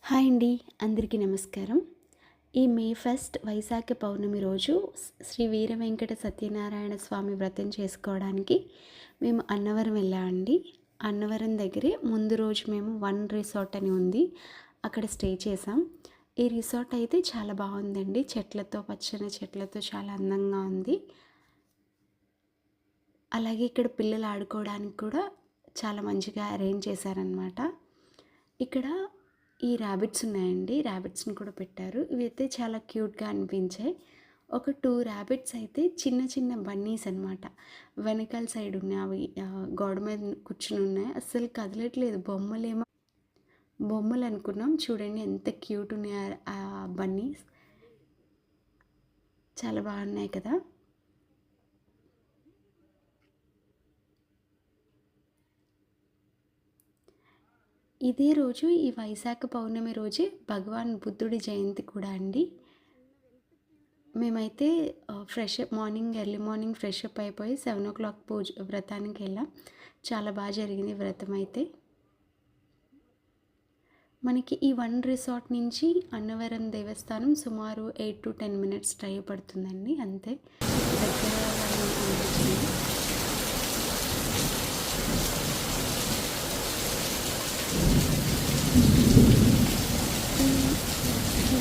Hi అండి, అందరికీ నమస్కారం. ఈ మే 1 వైశాఖ పౌర్ణమి రోజు శ్రీ వీర వెంకట సత్యనారాయణ స్వామి వ్రతం చేసుకోవడానికి మేము అన్నవరం వెళ్ళామండి. అన్నవరం దగ్గరే ముందు రోజు మేము వన్ రిసార్ట్ అని ఉంది, అక్కడ స్టే చేసాం. ఈ రిసార్ట్ అయితే చాలా బాగుందండి, చెట్లతో పచ్చని చెట్లతో చాలా అందంగా ఉంది. అలాగే ఇక్కడ పిల్లలు ఆడుకోవడానికి కూడా చాలా మంచిగా అరేంజ్ చేశారనమాట. ఇక్కడ ఈ ర్యాబిట్స్ ఉన్నాయండి, ర్యాబిట్స్ని కూడా పెట్టారు. ఇవైతే చాలా క్యూట్గా అనిపించాయి. ఒక 2 ర్యాబిట్స్ అయితే చిన్న చిన్న బన్నీస్ అనమాట. వెనకాల సైడ్ ఉన్నాయి, అవి గోడ మీద కూర్చుని ఉన్నాయి, అస్సలు కదలట్లేదు. బొమ్మలు అనుకున్నాం, చూడండి ఎంత క్యూట్ ఉన్నాయి ఆ బన్నీస్. చాలా బాగున్నాయి కదా. ఇదే రోజు, ఈ వైశాఖ పౌర్ణమి రోజే భగవాన్ బుద్ధుడి జయంతి కూడా అండి. మేమైతే ఎర్లీ మార్నింగ్ ఫ్రెష్ అప్ అయిపోయి 7 o'clock వ్రతానికి వెళ్ళాం. చాలా బాగా జరిగింది వ్రతం అయితే. మనకి ఈ వన్ రిసార్ట్ నుంచి అన్నవరం దేవస్థానం సుమారు 8 to 10 minutes డ్రైవ్ పడుతుందండి, అంతే దగ్గర.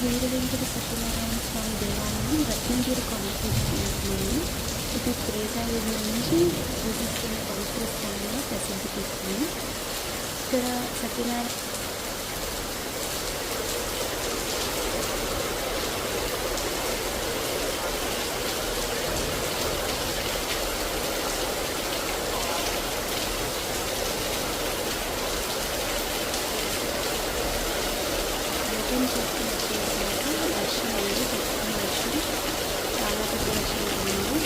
వీర వెంకట సత్యనారాయణ స్వామి దేవాలయం రత్నగిరి కొండపీఠం. ఇది త్రేతాయుగం నుంచి పూజిస్తున్న పవిత్ర స్థలంగా ప్రసిద్ధి చేస్తుంది. ఇక్కడ సత్యనారాయణ వర్షం అనేది పెట్టుకుని వర్షం చాలా పెద్ద వర్షం పడింది.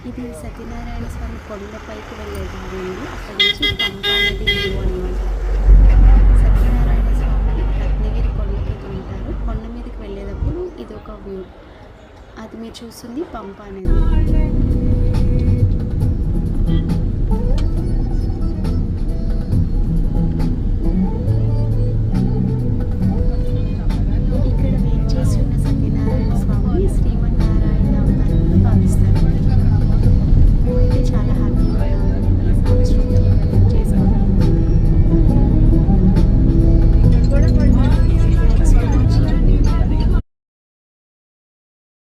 ఇది సత్యనారాయణ స్వామి కొండపైకి వెళ్ళే దారి అండి. అక్కడి నుంచి పంప అనేది వ్యూ అనమాట. సత్యనారాయణ స్వామి రత్నగిరి కొండపైకి ఉంటారు. కొండ మీదకి వెళ్ళేటప్పుడు ఇది ఒక వ్యూ, అది మీరు చూస్తుంది పంప అనేది.